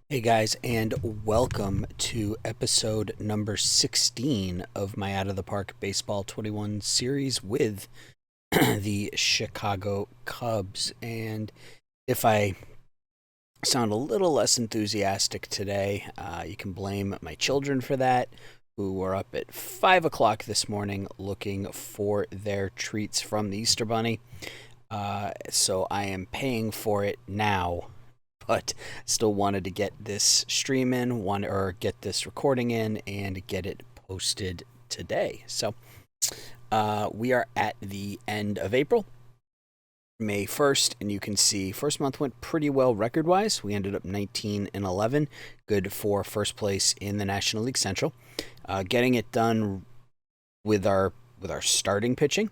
Hey guys, and welcome to episode number 16 of my Out of the Park Baseball 21 series with the Chicago Cubs. And if I sound a little less enthusiastic today, you can blame my children for that, who were up at 5 o'clock this morning looking for their treats from the Easter Bunny. So I am paying for it now, but still wanted to get this stream in, or get this recording in, and get it posted today. So we are at the end of April, May 1st, and you can see first month went pretty well record-wise. We ended up 19-11, good for first place in the National League Central. Getting it done with our starting pitching.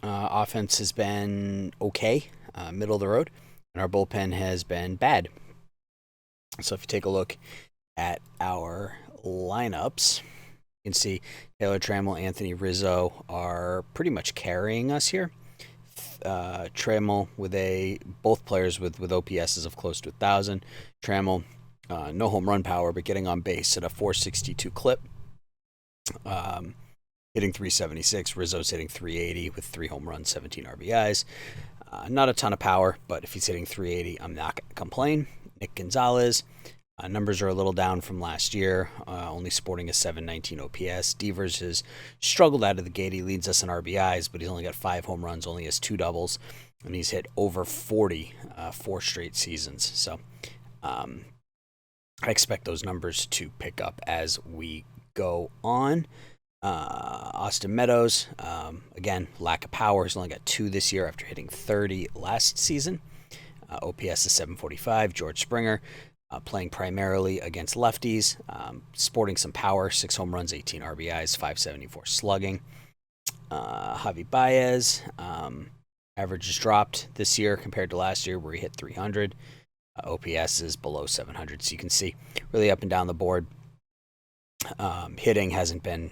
Offense has been okay, middle of the road, and our bullpen has been bad. So if you take a look at our lineups, you can see Taylor Trammell, Anthony Rizzo are pretty much carrying us here. Trammell both players with OPSs of close to 1,000. Trammell, no home run power, but getting on base at a 462 clip. Hitting 376. Rizzo's hitting 380 with 3 home runs, 17 RBIs. Not a ton of power, but if he's hitting 380, I'm not going to complain. Nick Gonzalez, numbers are a little down from last year, only sporting a 719 OPS. Devers has struggled out of the gate. He leads us in RBIs, but he's only got 5 home runs, only has 2 doubles, and he's hit over 40 4 straight seasons. So I expect those numbers to pick up as we go on. Austin Meadows, again, lack of power. He's only got 2 this year after hitting 30 last season. OPS is 745. George Springer, playing primarily against lefties, sporting some power, 6 home runs, 18 RBIs, 574 slugging. Javi Baez, average has dropped this year compared to last year where he hit 300. OPS is below 700, so you can see really up and down the board. Hitting hasn't been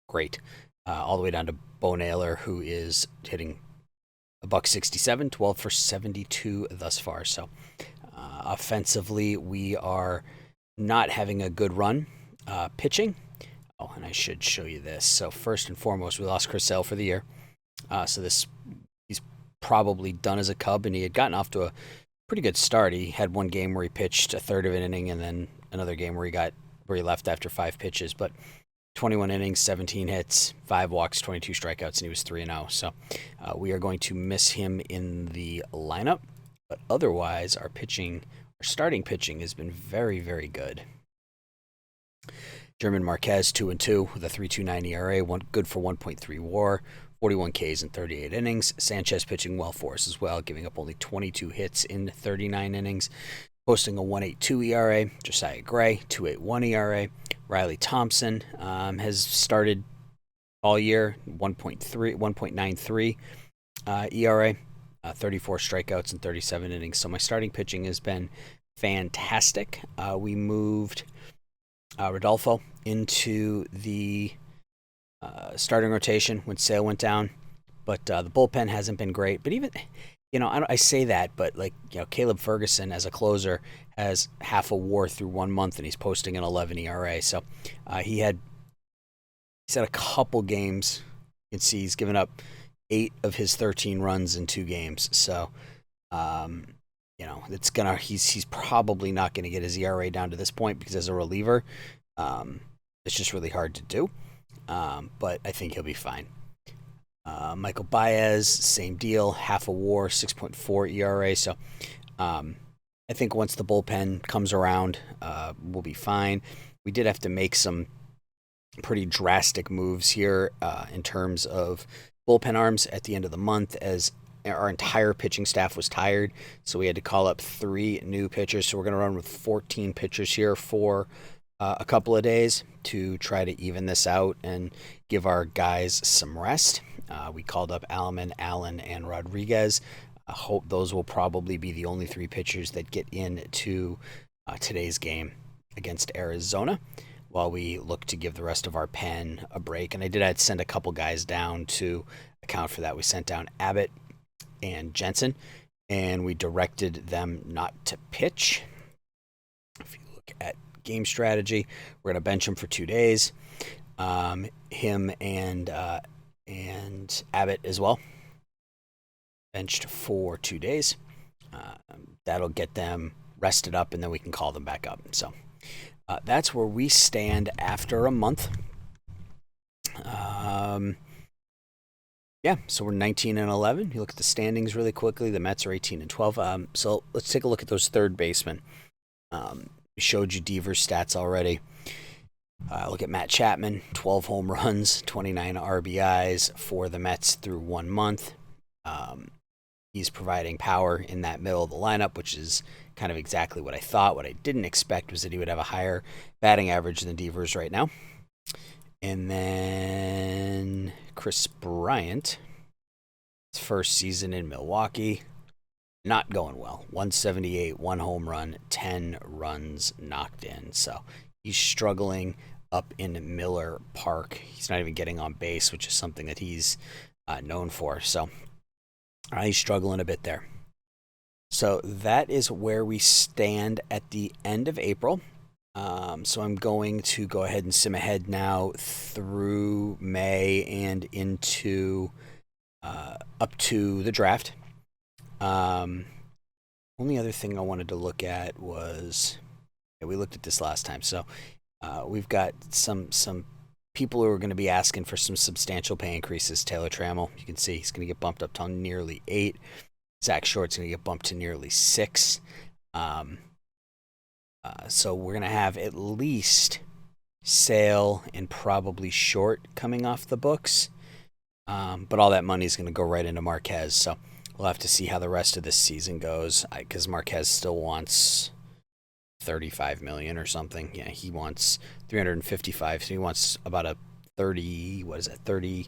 great, all the way down to Bo Naylor, who is hitting a $167, 12 for 72 thus far. So offensively, we are not having a good run. Pitching, oh, and I should show you this. So first and foremost, we lost Chris Sale for the year. So he's probably done as a Cub, and he had gotten off to a pretty good start. He had one game where he pitched a third of an inning, and then another game where he left after 5 pitches. But 21 innings, 17 hits, 5 walks, 22 strikeouts, and he was 3-0. So we are going to miss him in the lineup. But otherwise, our starting pitching has been very, very good. German Marquez, 2-2 with a 3.29 ERA, good for 1.3 WAR, 41 Ks in 38 innings. Sanchez pitching well for us as well, giving up only 22 hits in 39 innings, posting a 1.82 ERA. Josiah Gray, 2.81 ERA. Riley Thompson has started all year, 1.93 ERA, 34 strikeouts in 37 innings. So my starting pitching has been fantastic. We moved Rodolfo into the starting rotation when Sale went down, but the bullpen hasn't been great. But even, I say that, but Caleb Ferguson as a closer has half a WAR through 1 month, and he's posting an 11 ERA. So he's had a couple games. You can see he's given up 8 of his 13 runs in 2 games. So he's probably not gonna get his ERA down to this point because as a reliever, it's just really hard to do. But I think he'll be fine. Michael Baez, same deal, half a WAR, 6.4 ERA. So I think once the bullpen comes around, we'll be fine. We did have to make some pretty drastic moves here in terms of bullpen arms at the end of the month, as our entire pitching staff was tired. So we had to call up 3 new pitchers. So we're going to run with 14 pitchers here for a couple of days to try to even this out and give our guys some rest. We called up Alman, Allen, and Rodriguez. I hope those will probably be the only 3 pitchers that get into today's game against Arizona, while we look to give the rest of our pen a break. And I did send a couple guys down to account for that. We sent down Abbott and Jensen, and we directed them not to pitch. If you look look at game strategy. We're going to bench him for 2 days. Him and Abbott as well. Benched for 2 days. That'll get them rested up, and then we can call them back up. So that's where we stand after a month. So we're 19-11. You look at the standings really quickly. The Mets are 18-12. So let's take a look at those third basemen. We showed you Devers' stats already. Look at Matt Chapman, 12 home runs, 29 RBIs for the Mets through 1 month. He's providing power in that middle of the lineup, which is kind of exactly what I thought. What I didn't expect was that he would have a higher batting average than Devers right now. And then Chris Bryant, his first season in Milwaukee, not going well. 178, 1 home run, 10 runs knocked in. So he's struggling up in Miller Park. He's not even getting on base, which is something that he's known for. So he's struggling a bit there. So that is where we stand at the end of April. So I'm going to go ahead and sim ahead now through May and into up to the draft. Only other thing I wanted to look at was, we looked at this last time. So we've got some people who are going to be asking for some substantial pay increases. Taylor Trammell, you can see he's going to get bumped up to nearly 8. Zach Short's going to get bumped to nearly 6. So we're going to have at least Sale and probably Short coming off the books. But all that money is going to go right into Marquez. So we'll have to see how the rest of this season goes, because Marquez still wants $35 million or something. Yeah, he wants $355. So he wants about a $38,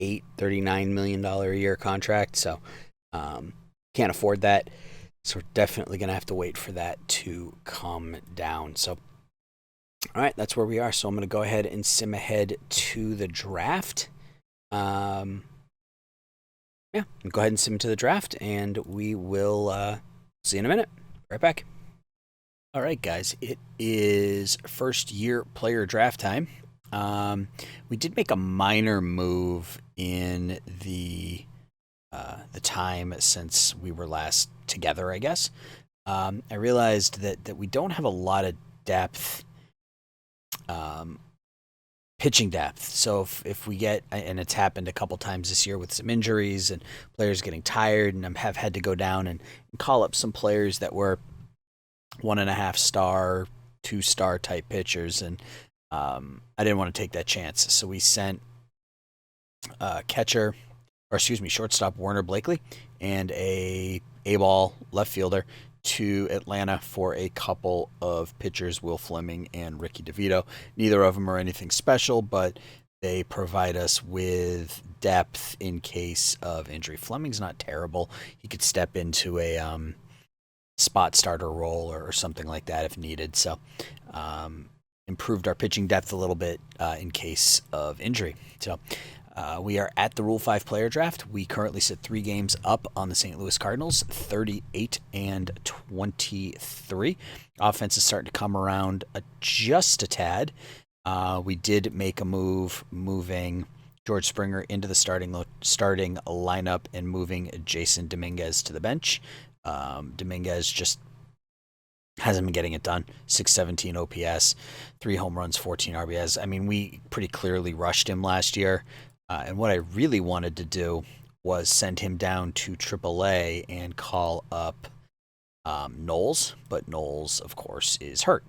$39 million a year contract. So can't afford that. So we're definitely going to have to wait for that to come down. So, all right, that's where we are. So I'm going to go ahead and sim ahead to the draft. Go ahead and sim to the draft, and we will see you in a minute. Right back. All right, guys, it is first year player draft time. We did make a minor move in the time since we were last together, I guess. I realized that we don't have a lot of depth, pitching depth. So if we get, and it's happened a couple times this year with some injuries and players getting tired, and I have had to go down and call up some players that were 1.5 star, 2-star type pitchers, and I didn't want to take that chance. So we sent shortstop Warner Blakely and a A-ball left fielder to Atlanta for a couple of pitchers, Will Fleming and Ricky DeVito. Neither of them are anything special, but they provide us with depth in case of injury. Fleming's not terrible. He could step into a spot starter role or something like that if needed. So improved our pitching depth a little bit in case of injury. So we are at the Rule 5 player draft. We currently sit 3 games up on the St. Louis Cardinals, 38-23. Offense is starting to come around just a tad. We did make a move, moving George Springer into the starting lineup and moving Jason Dominguez to the bench. Dominguez just hasn't been getting it done. 617 OPS, 3 home runs, 14 RBIs. I mean, we pretty clearly rushed him last year. And what I really wanted to do was send him down to AAA and call up Knowles. But Knowles, of course, is hurt.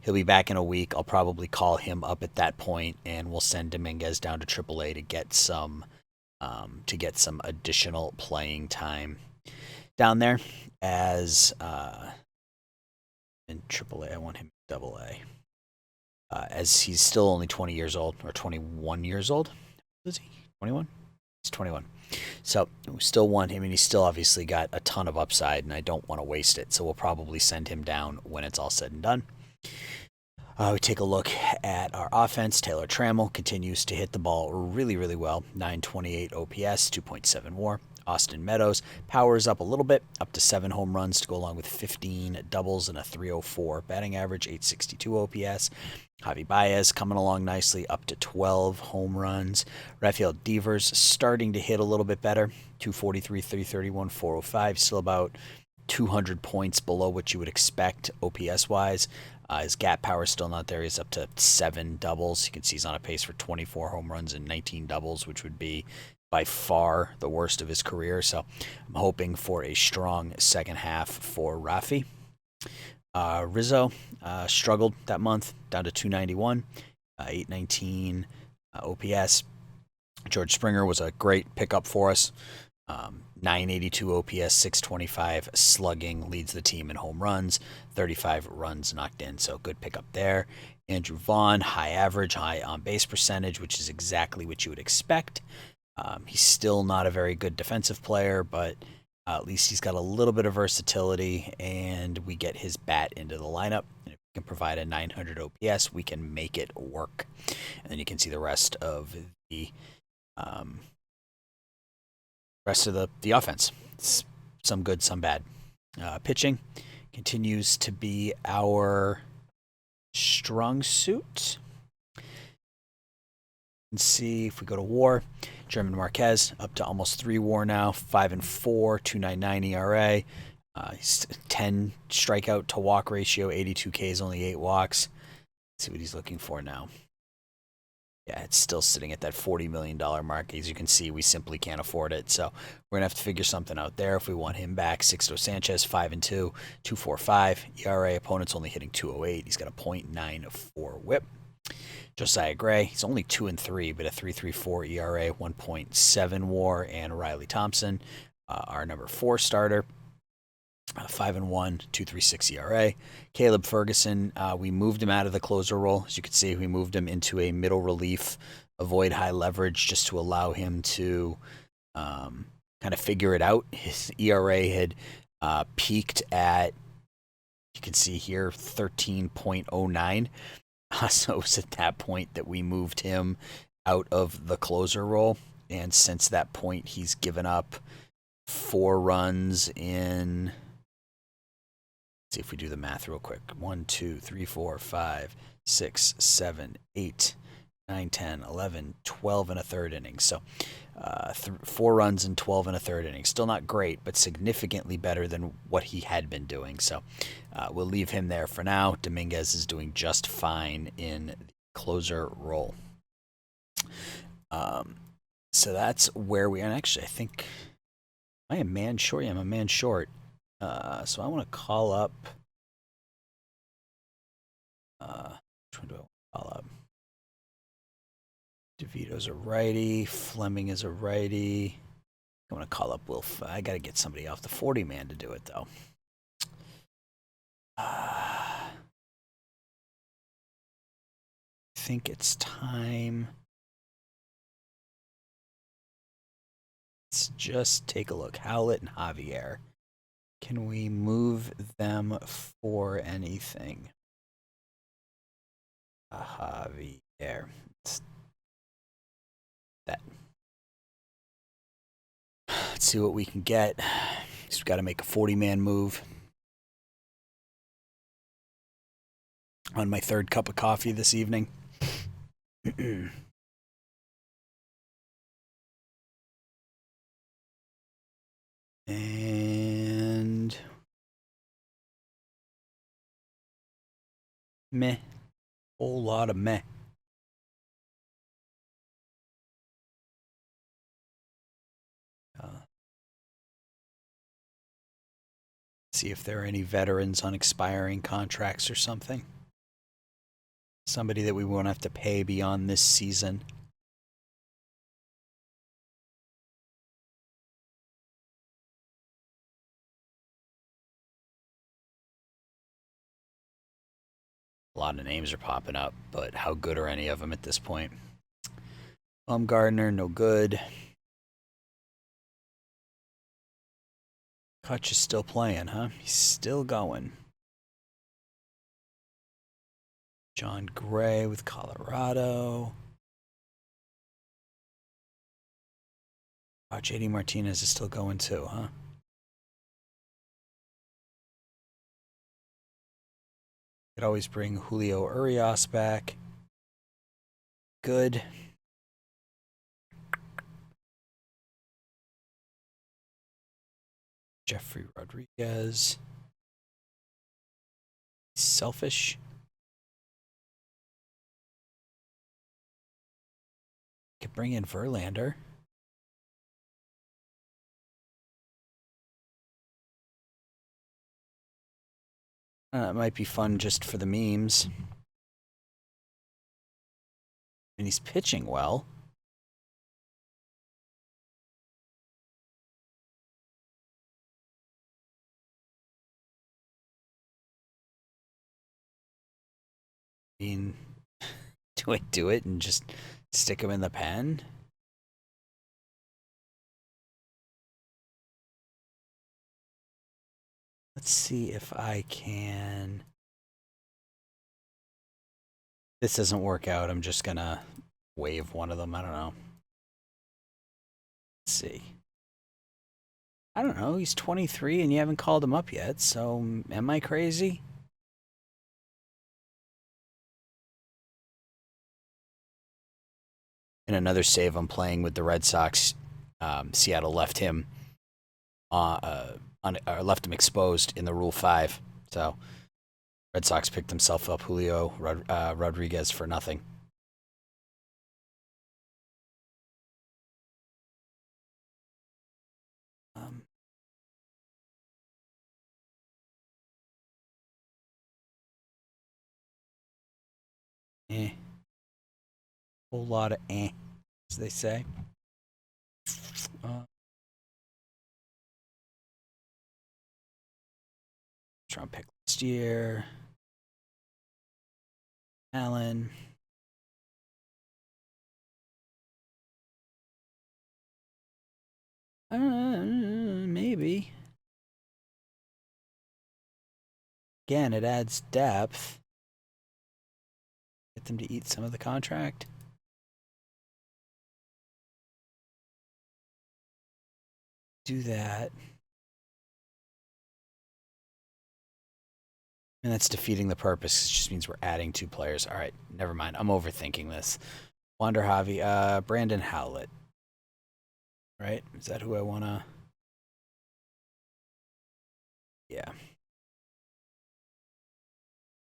He'll be back in a week. I'll probably call him up at that point, and we'll send Dominguez down to AAA to get some additional playing time down there. As in AAA, I want him in AA. As he's still only 20 years old, or 21 years old. Is he 21? He's 21. So we still want him, and he's still obviously got a ton of upside, and I don't want to waste it. So we'll probably send him down when it's all said and done. We take a look at our offense. Taylor Trammell continues to hit the ball really, really well. 928 OPS, 2.7 WAR. Austin Meadows powers up a little bit, up to 7 home runs to go along with 15 doubles and a 304 batting average, 862 OPS. Javi Baez coming along nicely, up to 12 home runs. Rafael Devers starting to hit a little bit better, 243, 331, 405, still about 200 points below what you would expect OPS-wise. His gap power is still not there. He's up to 7 doubles. You can see he's on a pace for 24 home runs and 19 doubles, which would be by far the worst of his career. So I'm hoping for a strong second half for Rafi. Rizzo struggled that month, down to 291, 819 OPS. George Springer was a great pickup for us. 982 OPS, 625 slugging, leads the team in home runs, 35 runs knocked in, so good pickup there. Andrew Vaughn, high average, high on base percentage, which is exactly what you would expect. He's still not a very good defensive player, but at least he's got a little bit of versatility, and we get his bat into the lineup. And if we can provide a 900 OPS, we can make it work. And then you can see the rest of the offense. It's some good, some bad. Pitching continues to be our strong suit. And see if we go to WAR. German Marquez up to almost 3 WAR now, 5-4, 2.99 ERA. He's 10 strikeout to walk ratio, 82 Ks, only 8 walks. Let's see what he's looking for now. Yeah, it's still sitting at that $40 million mark. As you can see, we simply can't afford it. So we're going to have to figure something out there if we want him back. Sixto Sanchez, 5-2, 2.45 ERA. Opponent's only hitting 2.08. He's got a .94 whip. Josiah Gray, he's only 2-3, but a 3.34 ERA, 1.7 WAR. And Riley Thompson, our number 4 starter, 5-1, 2.36 ERA. Caleb Ferguson, we moved him out of the closer role. As you can see, we moved him into a middle relief, avoid high leverage, just to allow him to kind of figure it out. His ERA had peaked at, you can see here, 13.09. So it was at that point that we moved him out of the closer role. And since that point, he's given up 4 runs in... Let's see if we do the math real quick. 1, 2, 3, 4, 5, 6, 7, 8, 9, 10, 11, 12 and a third innings. So 4 runs in 12 and a third innings. Still not great, but significantly better than what he had been doing. So we'll leave him there for now. Dominguez is doing just fine in the closer role. So that's where we are. And actually, I think I am man short. Yeah, I'm a man short. So I want to call up. Which one do I want to call up? DeVito's a righty. Fleming is a righty. I want to call up Will. I got to get somebody off the 40 man to do it though. I think it's time. Let's just take a look. Howlett and Javier. Can we move them for anything? Javier. That. Let's see what we can get. We've got to make a 40-man move. On my 3rd cup of coffee this evening. And meh. Whole lot of meh. See if there are any veterans on expiring contracts or something. Somebody that we won't have to pay beyond this season. A lot of names are popping up, but how good are any of them at this point? Gardner, no good. Kutch is still playing, huh? He's still going. John Gray with Colorado. Oh, JD Martinez is still going too, huh? Could always bring Julio Urias back. Good. Jeffrey Rodriguez. Selfish. Could bring in Verlander. It might be fun just for the memes. And he's pitching well. I mean, do it and just stick him in the pen? Let's see if I can. This doesn't work out. I'm just gonna wave one of them. I don't know. Let's see. I don't know. He's 23 and you haven't called him up yet, so am I crazy? In another save, I'm playing with the Red Sox. Seattle left him left him exposed in the Rule 5. So Red Sox picked himself up Julio Rodriguez for nothing. Eh. Whole lot of as they say. Trump pick last year. Allen. Maybe. Again, it adds depth. Get them to eat some of the contract. Do that. And that's defeating the purpose. It just means we're adding 2 players. All right, never mind. I'm overthinking this. Wander Javi, Brandon Howlett. Right? Is that who I want to... Yeah.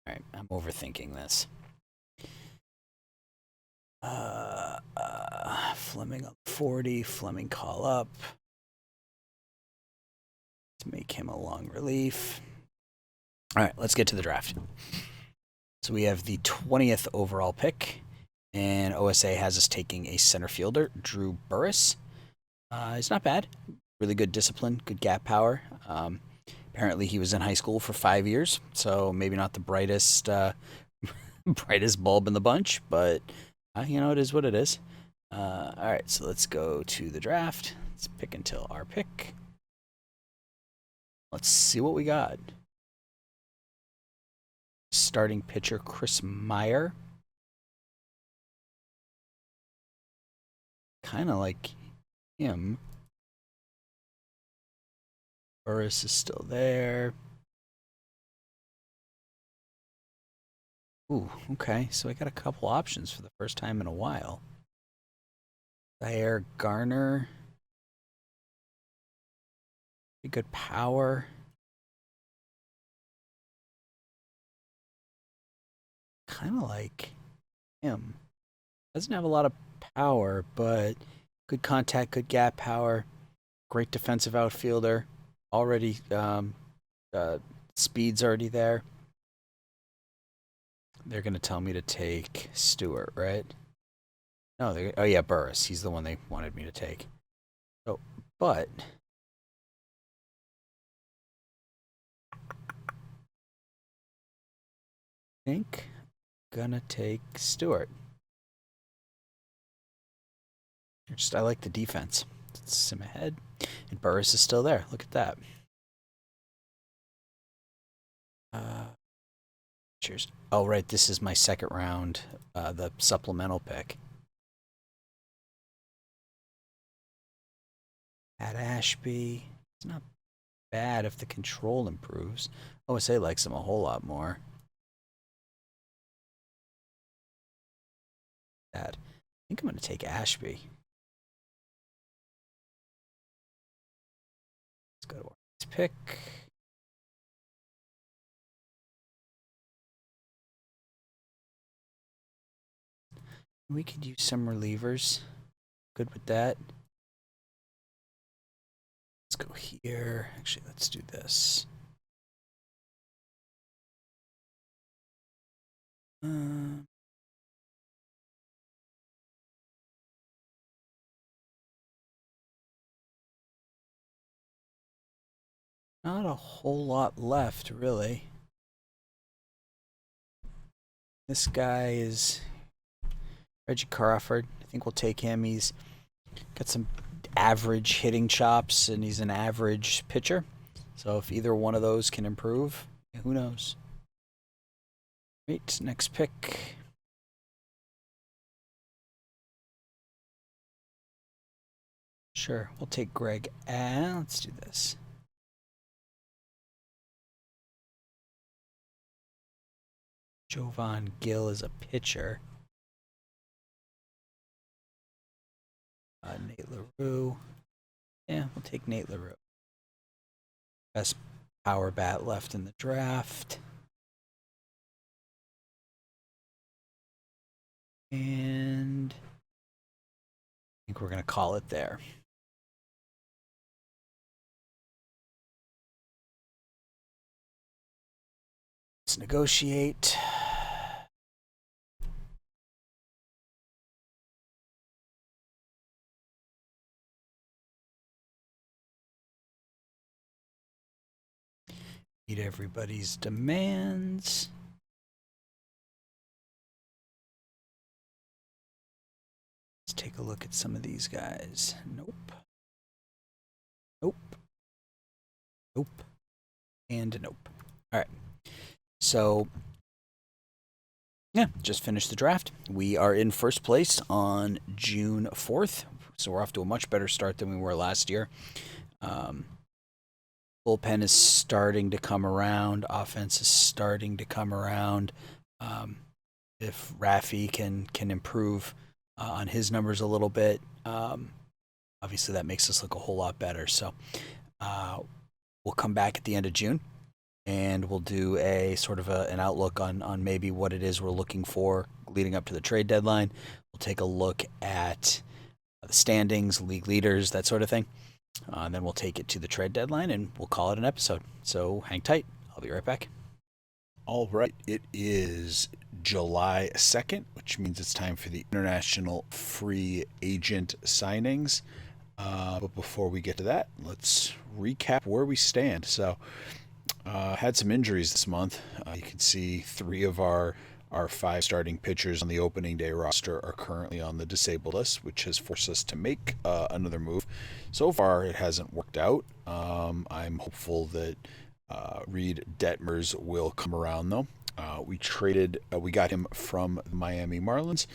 All right, I'm overthinking this. Fleming up 40. Fleming call up. Let's make him a long relief. All right, let's get to the draft. So we have the 20th overall pick, and OSA has us taking a center fielder, Drew Burris. He's not bad. Really good discipline, good gap power. Apparently he was in high school for 5 years, so maybe not the brightest brightest bulb in the bunch, but you know, it is what it is. All right, so let's go to the draft. Let's pick until our pick. Let's see what we got. Starting pitcher Chris Meyer. Kind of like him. Burris is still there. Ooh, okay. So I got a couple options for the first time in a while. Zaire Garner. Pretty good power. Kind of like him. Doesn't have a lot of power, but good contact, good gap power. Great defensive outfielder. Already, speed's already there. They're going to tell me to take Stewart, right? No, oh yeah, Burris. He's the one they wanted me to take. So, but I think I'm gonna take Stewart. I like the defense. It's him ahead, and Burris is still there. Look at that. Cheers. Oh right, this is my second round, the supplemental pick. At Ashby. It's not bad if the control improves. OSA likes him a whole lot more. That. I think I'm going to take Ashby. Let's go to our next pick. We could use some relievers. Good with that. Let's go here. Actually, let's do this. Not a whole lot left, really. This guy is Reggie Crawford. I think we'll take him. He's got some average hitting chops, and he's an average pitcher. So if either one of those can improve, who knows? Great, next pick. Sure, we'll take Greg. Let's do this. Jovan Gill is a pitcher. Nate LaRue. Yeah, we'll take Nate LaRue. Best power bat left in the draft. And I think we're going to call it there. Let's negotiate. Meet everybody's demands. Let's take a look at some of these guys. Nope. Nope. Nope. And nope. All right. So, yeah, just finished the draft. We are in first place on June 4th. So we're off to a much better start than we were last year. Bullpen is starting to come around. Offense is starting to come around. If Rafi can improve on his numbers a little bit, obviously that makes us look a whole lot better. So we'll come back at the end of June, and we'll do a sort of an outlook on maybe what it is we're looking for leading up to the trade deadline. We'll take a look at the standings, league leaders, that sort of thing. And then we'll take it to the trade deadline, and we'll call it an episode. So hang tight. I'll be right back. All right. It is July 2nd, which means it's time for the international free agent signings. But before we get to that, let's recap where we stand. So had some injuries this month. You can see 3 of our 5 starting pitchers on the opening day roster are currently on the disabled list, which has forced us to make another move. So far, it hasn't worked out. I'm hopeful that Reed Detmers will come around, though. We got him from the Miami Marlins,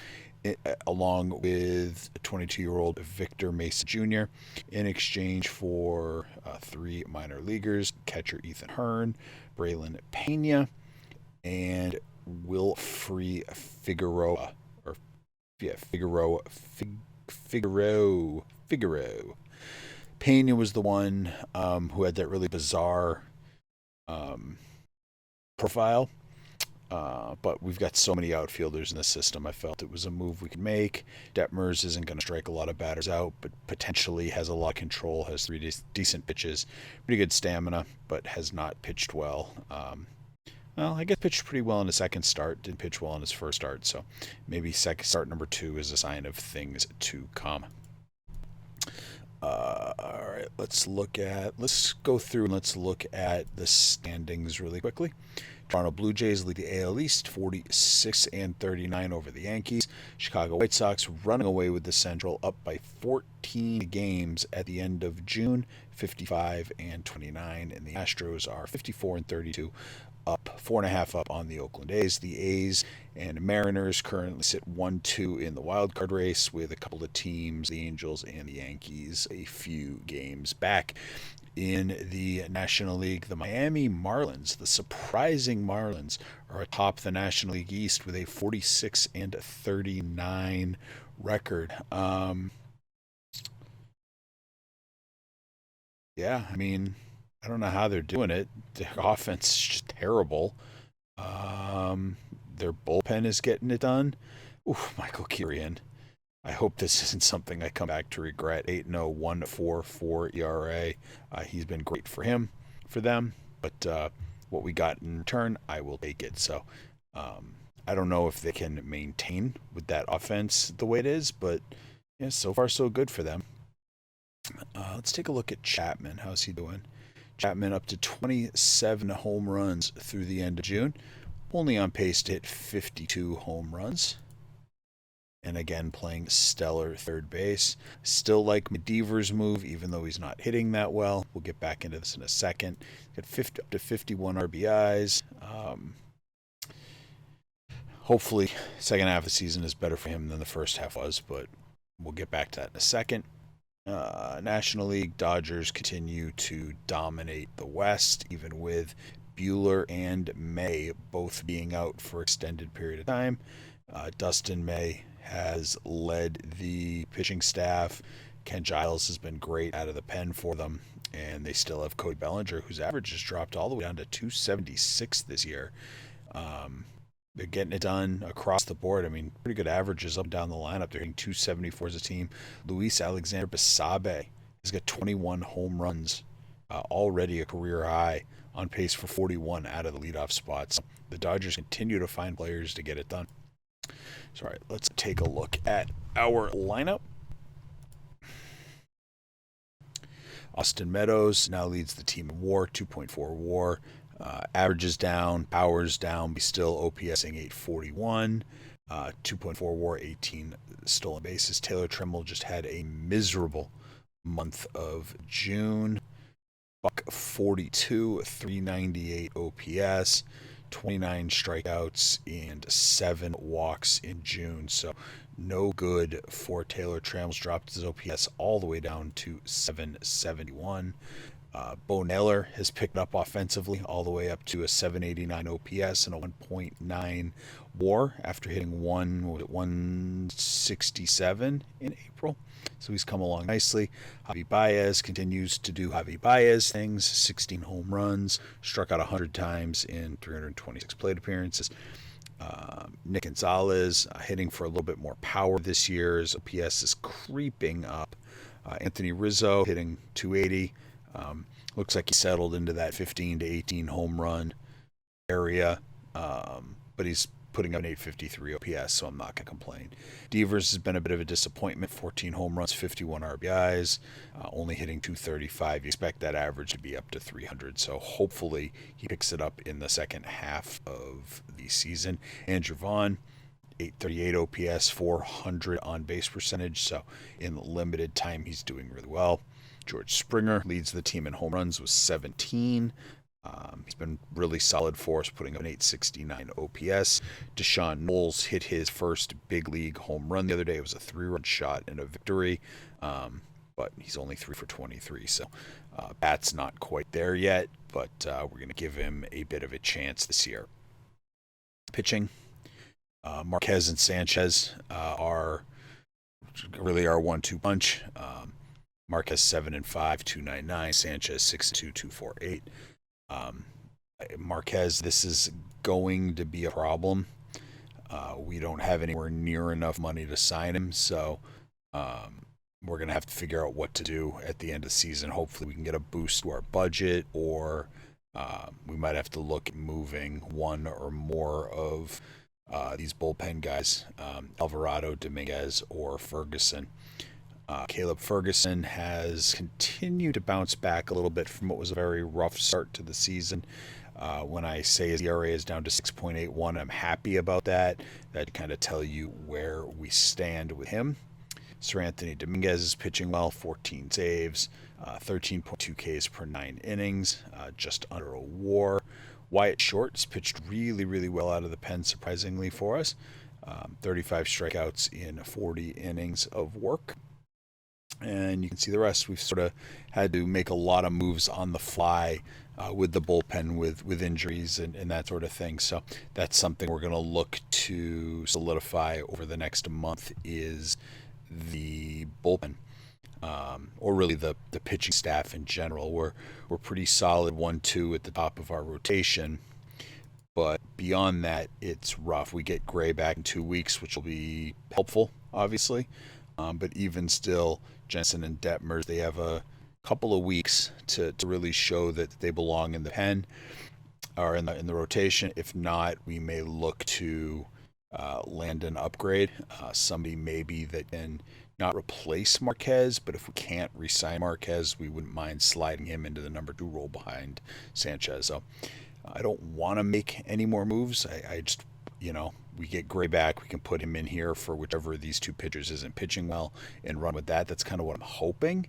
along with a 22-year-old Victor Mesa Jr. in exchange for 3 minor leaguers: catcher Ethan Hearn, Braylon Pena, and Wilfrey Figueroa. Figueroa. Pena was the one who had that really bizarre profile. But we've got so many outfielders in the system, I felt it was a move we could make. Detmers isn't going to strike a lot of batters out, but potentially has a lot of control, has 3 decent pitches, pretty good stamina, but has not pitched well. Well, I guess pitched pretty well in his second start, didn't pitch well in his first start, so maybe second start number 2 is a sign of things to come. All right, let's go through and let's look at the standings really quickly. Toronto Blue Jays lead the AL East 46-39 over the Yankees. Chicago White Sox running away with the Central, up by 14 games at the end of June, 55-29, and the Astros are 54-32 up 4.5 up on the Oakland A's. The A's and Mariners currently sit 1-2 in the wild card race, with a couple of teams, the Angels and the Yankees, a few games back. In the National League, the Miami Marlins, the surprising Marlins, are atop the National League East with a 46-39 record. Yeah, I mean, I don't know how they're doing it. Their offense is just terrible. Um, their bullpen is getting it done. Ooh, Michael Kirian. I hope this isn't something I come back to regret. 8-0, 1.44 ERA. He's been great for them. But what we got in return, I will take it. So I don't know if they can maintain with that offense the way it is, but yeah, so far so good for them. Let's take a look at Chapman. How's he doing? Chapman up to 27 home runs through the end of June. Only on pace to hit 52 home runs. And again, playing stellar third base. Still like Medivh's move, even though he's not hitting that well. We'll get back into this in a second. Got up to 51 RBIs. Hopefully, second half of the season is better for him than the first half was, but we'll get back to that in a second. National League, Dodgers continue to dominate the West, even with Buehler and May both being out for extended period of time. Dustin May has led the pitching staff. Ken Giles has been great out of the pen for them, and they still have Cody Bellinger, whose average has dropped all the way down to 276 this year. They're getting it done across the board. I mean, pretty good averages up and down the lineup. They're hitting 274 as a team. Luis Alexander Basabe has got 21 home runs, already a career high, on pace for 41 out of the leadoff spots. The Dodgers continue to find players to get it done. So, all right, let's take a look at our lineup. Austin Meadows now leads the team in WAR, 2.4 WAR. Averages down, powers down, but still OPSing 841. 2.4 WAR, 18 stolen bases. Taylor Trammell just had a miserable month of June. Buck 42, 398 OPS, 29 strikeouts, and 7 walks in June. So no good for Taylor Trammell. Dropped his OPS all the way down to 771. Bo Naylor has picked up offensively all the way up to a 789 OPS and a 1.9 WAR after hitting 167 in April. So he's come along nicely. Javi Baez continues to do Javi Baez things. 16 home runs, struck out 100 times in 326 plate appearances. Nick Gonzalez hitting for a little bit more power this year. His OPS is creeping up. Anthony Rizzo hitting 280. Looks like he settled into that 15 to 18 home run area, but he's putting up an 853 OPS, so I'm not going to complain. Devers has been a bit of a disappointment. 14 home runs, 51 RBIs, only hitting 235. You expect that average to be up to 300, so hopefully he picks it up in the second half of the season. Andrew Vaughn, 838 OPS, 400 on base percentage, so in limited time he's doing really well. George Springer leads the team in home runs with 17. He's been really solid for us, putting up an 869 OPS. Deshaun Knowles hit his first big league home run the other day. It was a 3-run shot and a victory, but he's only 3 for 23, so bat's not quite there yet, but we're going to give him a bit of a chance this year. Pitching, Marquez and Sanchez are really our 1-2 punch. Marquez 7-5, 299. Sanchez 6-2, 248. Marquez, this is going to be a problem. We don't have anywhere near enough money to sign him, so we're going to have to figure out what to do at the end of the season. Hopefully we can get a boost to our budget, or we might have to look at moving one or more of these bullpen guys, Alvarado, Dominguez, or Ferguson. Caleb Ferguson has continued to bounce back a little bit from what was a very rough start to the season. When I say his ERA is down to 6.81, I'm happy about that. That kind of tell you where we stand with him. Sir Anthony Dominguez is pitching well, 14 saves, 13.2 Ks per 9 innings, just under a WAR. Wyatt Short's pitched really, really well out of the pen, surprisingly for us. 35 strikeouts in 40 innings of work. And you can see the rest. We've sort of had to make a lot of moves on the fly with the bullpen with injuries and that sort of thing. So that's something we're going to look to solidify over the next month is the bullpen. Or really the pitching staff in general. We're pretty solid 1-2 at the top of our rotation, but beyond that, it's rough. We get Gray back in 2 weeks, which will be helpful, obviously. But even still, Jensen and Detmers, they have a couple of weeks to really show that they belong in the pen or in the rotation. If not, we may look to land an upgrade. Somebody maybe that can not replace Marquez, but if we can't re-sign Marquez, we wouldn't mind sliding him into the number 2 role behind Sanchez. So I don't want to make any more moves. I just, we get Gray back, we can put him in here for whichever of these 2 pitchers isn't pitching well and run with that. That's kind of what I'm hoping,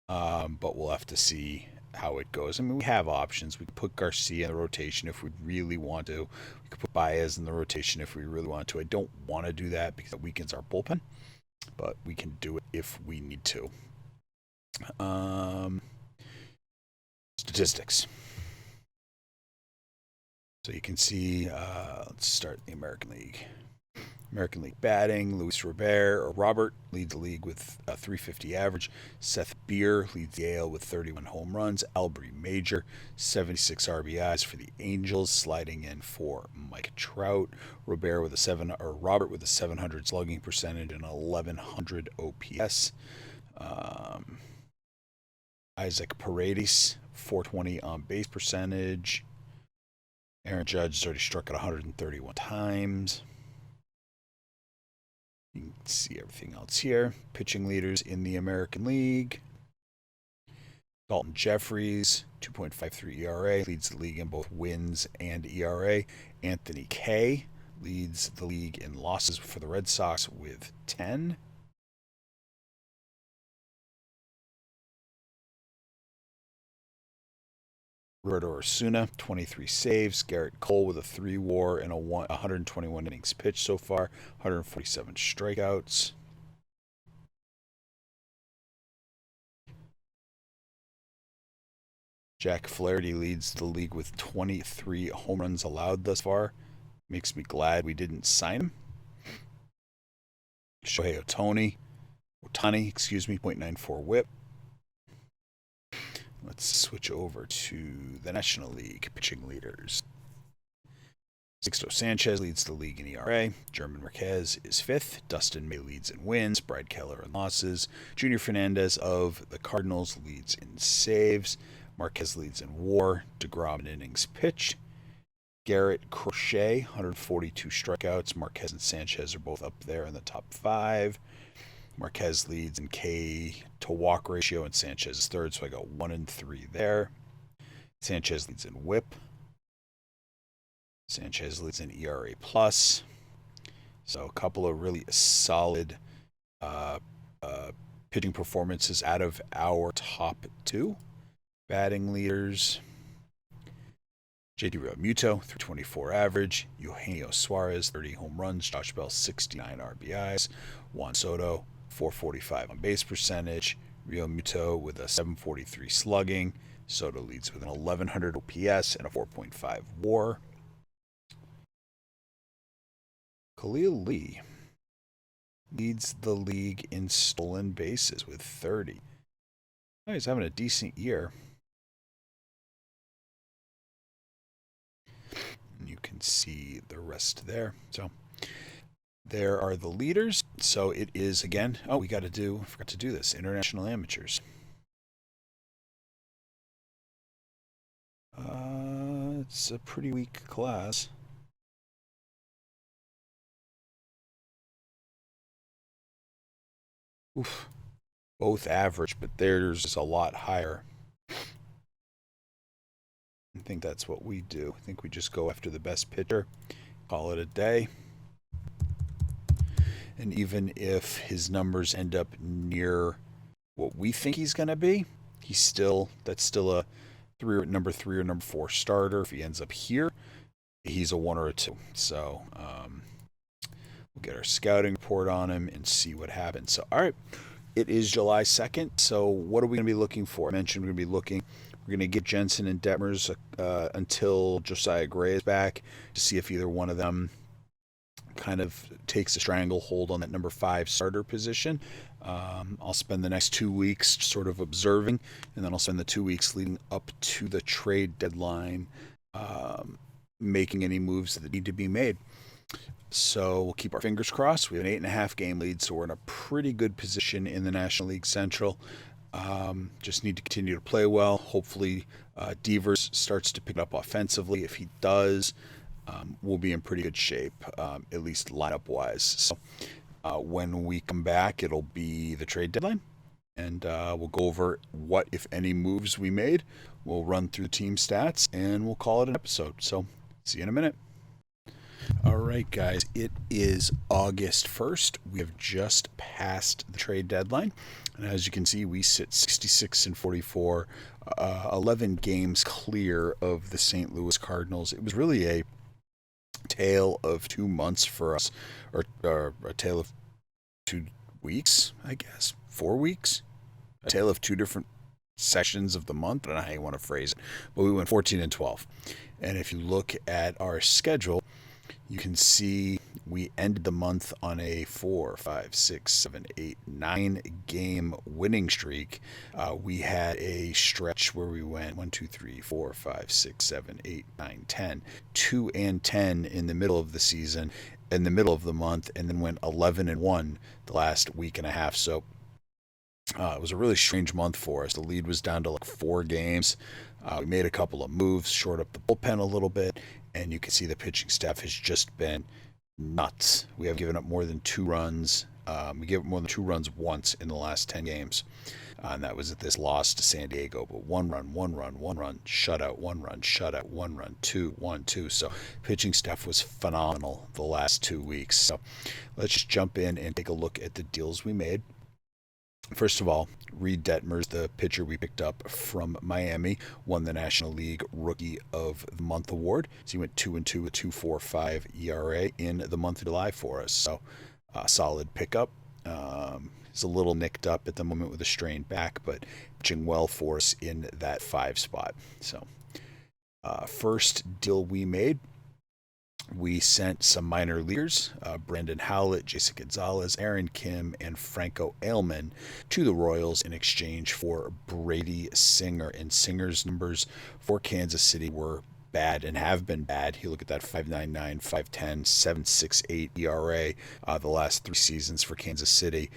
but we'll have to see how it goes. I mean, we have options. We could put Garcia in the rotation if we really want to. We could put Baez in the rotation if we really want to. I don't want to do that because it weakens our bullpen, but we can do it if we need to. Statistics. So you can see, let's start the American League. American League batting, Robert leads the league with a 350 average. Seth Beer leads the AL with 31 home runs. Albury Major, 76 RBIs for the Angels, sliding in for Mike Trout. Robert with Robert with a 700 slugging percentage and 1100 OPS. Isaac Paredes, 420 on base percentage. Aaron Judge has already struck out 131 times. You can see everything else here. Pitching leaders in the American League. Dalton Jeffries, 2.53 ERA, leads the league in both wins and ERA. Anthony Kay leads the league in losses for the Red Sox with 10. Roberto Osuna, 23 saves. Garrett Cole with a 3 WAR and 121 innings pitched so far, 147 strikeouts. Jack Flaherty leads the league with 23 home runs allowed thus far. Makes me glad we didn't sign him. Shohei Ohtani, 0.94 whip. Let's switch over to the National League pitching leaders. Sixto Sanchez leads the league in ERA. German Marquez is 5th. Dustin May leads in wins. Brad Keller in losses. Junior Fernandez of the Cardinals leads in saves. Marquez leads in WAR. DeGrom in innings pitched. Garrett Crochet, 142 strikeouts. Marquez and Sanchez are both up there in the top 5. Marquez leads in K to walk ratio, and Sanchez is 3rd, so I got 1 and 3 there. Sanchez leads in whip. Sanchez leads in ERA plus. So a couple of really solid pitching performances out of our top 2. Batting leaders. JT Realmuto, 324 average. Eugenio Suarez, 30 home runs. Josh Bell, 69 RBIs. Juan Soto, 445 on base percentage. Realmuto with a 743 slugging. Soto leads with an 1100 OPS and a 4.5 WAR. Khalil Lee leads the league in stolen bases with 30. Oh, he's having a decent year. And you can see the rest there. So there are the leaders. So it is, again, I forgot to do this, international amateurs. It's a pretty weak class. Oof. Both average, but theirs is a lot higher. I think that's what we do. I think we just go after the best pitcher, call it a day. And even if his numbers end up near what we think he's going to be, that's still a number 3 or number 4 starter. If he ends up here, he's a 1 or a 2. So we'll get our scouting report on him and see what happens. So, all right, it is July 2nd. So what are we going to be looking for? I mentioned we're going to get Jensen and Detmers until Josiah Gray is back to see if either one of them kind of takes a stranglehold on that number 5 starter position. I'll spend the next 2 weeks sort of observing, and then I'll spend the 2 weeks leading up to the trade deadline making any moves that need to be made. So we'll keep our fingers crossed. We have an 8.5 game lead, so we're in a pretty good position in the National League Central. Just need to continue to play well. Hopefully Devers starts to pick it up offensively. If he does, we'll be in pretty good shape, at least lineup-wise. So when we come back, it'll be the trade deadline, and we'll go over what, if any, moves we made. We'll run through the team stats, and we'll call it an episode. So see you in a minute. All right, guys, it is August 1st. We have just passed the trade deadline. And as you can see, we sit 66-44, 11 games clear of the St. Louis Cardinals. It was really a tale of 2 months for us, or a tale of 2 weeks, I guess, 4 weeks. A tale of 2 different sessions of the month. I don't know how you want to phrase it, but we went 14-12. And if you look at our schedule, you can see we ended the month on a 4, 5, 6, 7, 8, 9 game winning streak. We had a stretch where we went 1, 2, 3, 4, 5, 6, 7, 8, 9, 10, 2 and 10 in the middle of the season, in the middle of the month, and then went 11-1 the last week and a half. So it was a really strange month for us. The lead was down to like 4 games. We made a couple of moves, shored up the bullpen a little bit, and you can see the pitching staff has just been nuts. We have given up more than 2 runs. We gave up more than 2 runs once in the last 10 games. And that was at this loss to San Diego. But 1 run, shutout, 1 run, shutout, 1 run, 2, 1, 2. So pitching staff was phenomenal the last 2 weeks. So let's just jump in and take a look at the deals we made. First of all, Reed Detmers, the pitcher we picked up from Miami, won the National League Rookie of the Month award. So he went 2-2 with 2.45 ERA in the month of July for us. So solid pickup. He's a little nicked up at the moment with a strained back, but pitching well for us in that 5 spot. So first deal we made, we sent some minor leaguers, Brandon Howlett, Jason Gonzalez, Aaron Kim, and Franco Ailman, to the Royals in exchange for Brady Singer. And Singer's numbers for Kansas City were bad and have been bad. You look at that 5.99, 5.10, 7.68 ERA the last 3 seasons for Kansas City.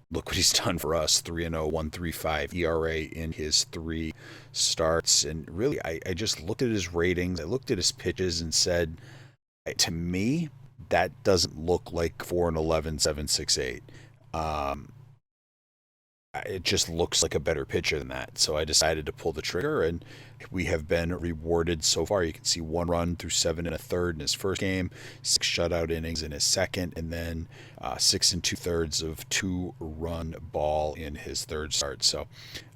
Look what he's done for us, 3-0, 1.35 ERA in his 3 starts. And really, I just looked at his ratings. I looked at his pitches and said, to me, that doesn't look like 4-11, 7.68. It just looks like a better pitcher than that. So I decided to pull the trigger, and we have been rewarded so far. You can see 1 run through 7 1/3 in his first game, 6 shutout innings in his second, and then 6 2/3 of 2-run ball in his 3rd start. So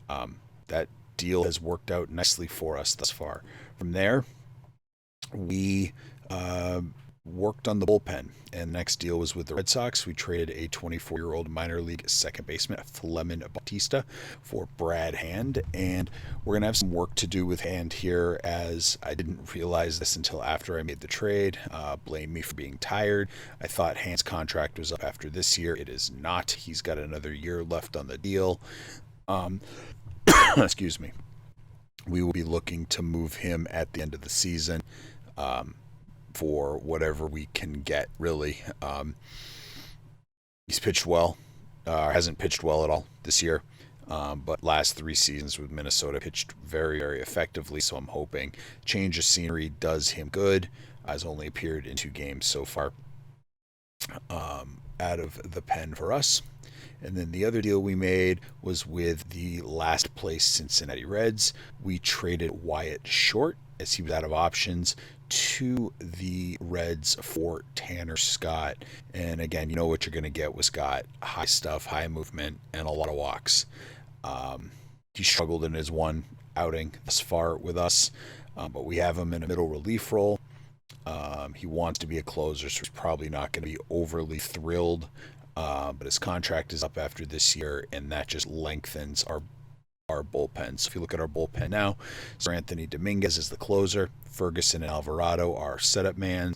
that deal has worked out nicely for us thus far. From there, we worked on the bullpen, and the next deal was with the Red Sox. We traded a 24-year-old minor league second baseman, Flemin Bautista, for Brad Hand, and we're going to have some work to do with Hand here, as I didn't realize this until after I made the trade. Blame me for being tired. I thought Hand's contract was up after this year. It is not. He's got another year left on the deal. Excuse me. We will be looking to move him at the end of the season. For whatever we can get, really. He's pitched well, hasn't pitched well at all this year, but last 3 seasons with Minnesota pitched very, very effectively, so I'm hoping change of scenery does him good. Has only appeared in 2 games so far out of the pen for us. And then the other deal we made was with the last place Cincinnati Reds. We traded Wyatt Short, as he was out of options, to the Reds for Tanner Scott. And again, you know what you're going to get with Scott. High stuff, high movement, and a lot of walks. He struggled in his one outing thus far with us, but we have him in a middle relief role. He wants to be a closer, so he's probably not going to be overly thrilled. But his contract is up after this year, and that just lengthens our bullpen. So if you look at our bullpen now, Sir Anthony Dominguez is the closer. Ferguson and Alvarado are setup men.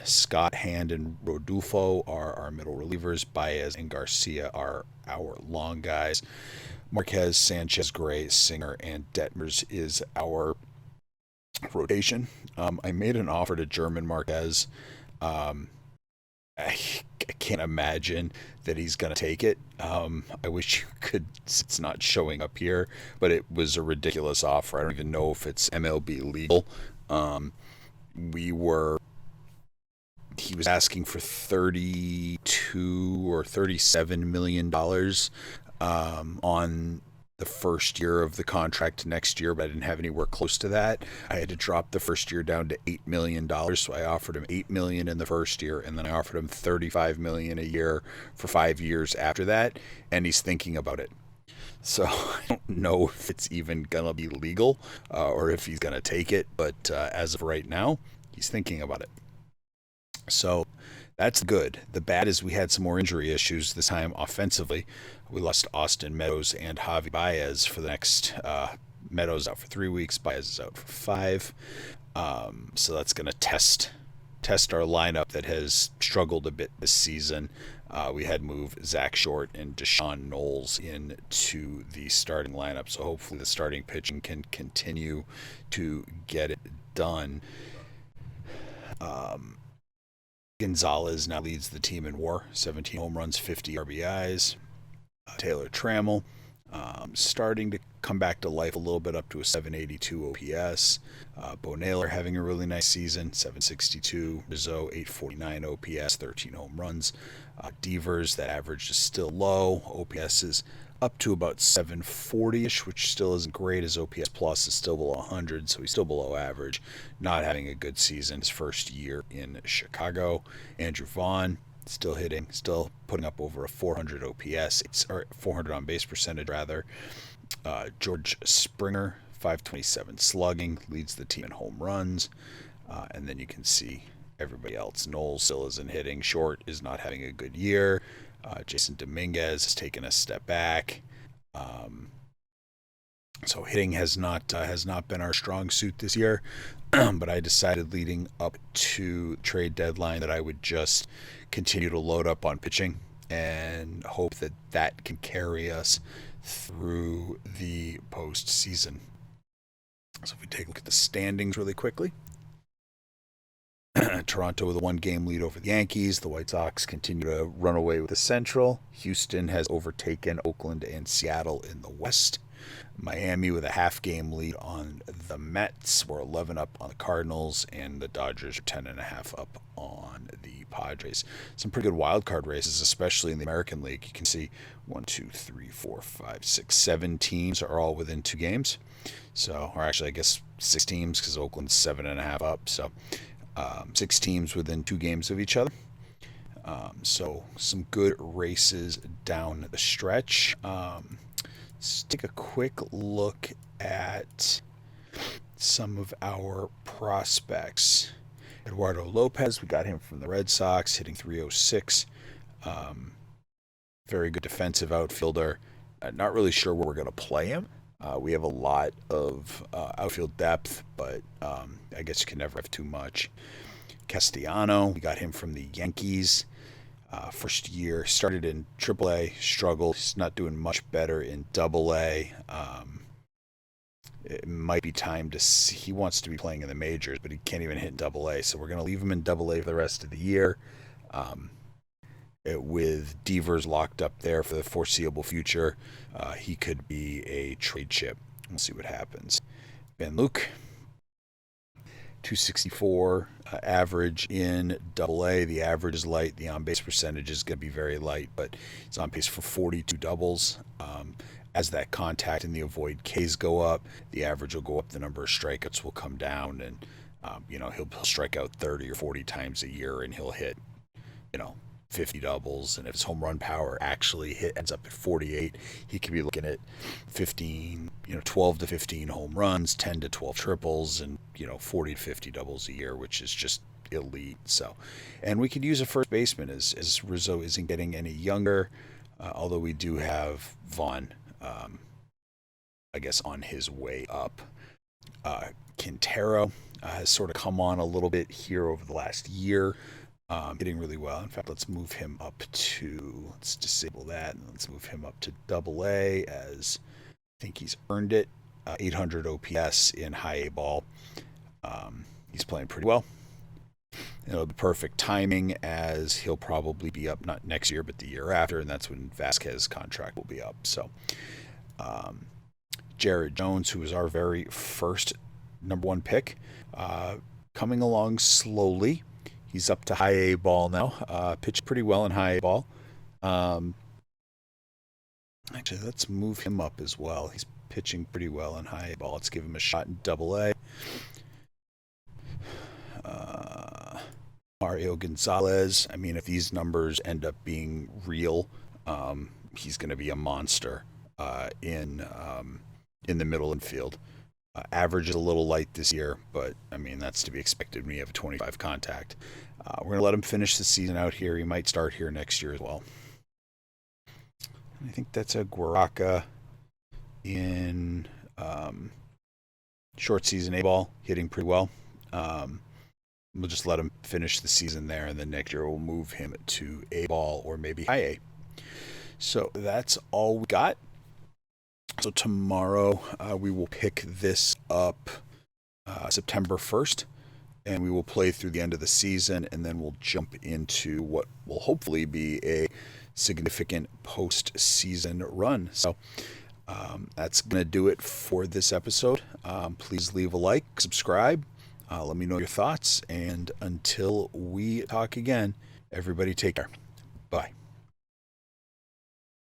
Scott, Hand, and Rodulfo are our middle relievers. Baez and Garcia are our long guys. Marquez, Sanchez, Gray, Singer, and Detmers is our rotation. I made an offer to German Marquez. I can't imagine that he's going to take it. I wish you could. It's not showing up here, but it was a ridiculous offer. I don't even know if it's MLB legal. He was asking for $32 or $37 million on the first year of the contract next year, but I didn't have anywhere close to that. I had to drop the first year down to $8 million, so I offered him $8 million in the first year, and then I offered him $35 million a year for 5 years after that, and he's thinking about it. So I don't know if it's even going to be legal or if he's going to take it, but as of right now, he's thinking about it. So that's good. The bad is we had some more injury issues this time offensively. We lost Austin Meadows and Javi Baez for the next. Meadows out for 3 weeks. Baez is out for 5. So that's going to test our lineup that has struggled a bit this season. We had moved Zach Short and Deshaun Knowles into the starting lineup. So hopefully the starting pitching can continue to get it done. Gonzalez now leads the team in WAR, 17 home runs, 50 RBIs. Taylor Trammell starting to come back to life a little bit, up to a 782 OPS. Bo Naylor having a really nice season, 762. Rizzo, 849 OPS, 13 home runs. Devers, that average is still low. OPS is up to about 740-ish, which still isn't great, as OPS plus is still below 100, so he's still below average. Not having a good season his first year in Chicago. Andrew Vaughn, still hitting, still putting up over a 400 OPS, or 400 on base percentage rather. George Springer, 527 slugging, leads the team in home runs. And then you can see everybody else. Knowles still isn't hitting. Short is not having a good year. Jason Dominguez has taken a step back. So hitting has not been our strong suit this year. But I decided leading up to trade deadline that I would just continue to load up on pitching and hope that can carry us through the postseason. So if we take a look at the standings really quickly. Toronto with a 1-game lead over the Yankees. The White Sox continue to run away with the Central. Houston has overtaken Oakland and Seattle in the West. Miami with a half-game lead on the Mets. We're 11 up on the Cardinals, and the Dodgers are 10.5 up on the Padres. Some pretty good wild card races, especially in the American League. You can see 1, 2, 3, 4, 5, 6, 7 teams are all within 2 games. So, or actually, I guess 6 teams, because Oakland's 7.5 up. So 6 teams within 2 games of each other. So some good races down the stretch. Let's take a quick look at some of our prospects. Eduardo Lopez, we got him from the Red Sox, hitting 306. Very good defensive outfielder. Not really sure where we're going to play him. We have a lot of outfield depth, but I guess you can never have too much. Castellano, we got him from the Yankees. First year, started in AAA, struggled. He's not doing much better in AA. It might be time to see. He wants to be playing in the majors, but he can't even hit in AA. So we're going to leave him in AA for the rest of the year. With Devers locked up there for the foreseeable future, he could be a trade chip. We'll see what happens. Ben Luke, 264 average in AA. The average is light. The on-base percentage is going to be very light, but he's on pace for 42 doubles. As that contact and the avoid Ks go up, the average will go up. The number of strikeouts will come down, and he'll strike out 30 or 40 times a year, and he'll hit 50 doubles, and if his home run power actually ends up at 48, he could be looking at 15, 12 to 15 home runs, 10 to 12 triples, and 40 to 50 doubles a year, which is just elite. So, and we could use a first baseman as Rizzo isn't getting any younger, although we do have Vaughn, I guess, on his way up. Quintero has sort of come on a little bit here over the last year, hitting really well. In fact, let's disable that, and let's move him up to AA, as I think he's earned it. 800 OPS in high A ball. He's playing pretty well. It'll be perfect timing, as he'll probably be up not next year but the year after, and that's when Vasquez's contract will be up. So Jared Jones, who was our very first number 1 pick, coming along slowly. He's up to high A ball now. Pitched pretty well in high A ball. Actually, let's move him up as well. He's pitching pretty well in high A ball. Let's give him a shot in AA. Mario Gonzalez. I mean, if these numbers end up being real, he's going to be a monster in the middle infield. Average is a little light this year, but I mean, that's to be expected when you have a 25 contact. We're going to let him finish the season out here. He might start here next year as well. I think that's a Guaraca in short season A ball, hitting pretty well. We'll just let him finish the season there, and then next year we'll move him to A ball or maybe high A. So that's all we got. So tomorrow we will pick this up September 1st, and we will play through the end of the season, and then we'll jump into what will hopefully be a significant post-season run. So that's going to do it for this episode. Please leave a like, subscribe. Let me know your thoughts, and until we talk again, everybody take care. Bye.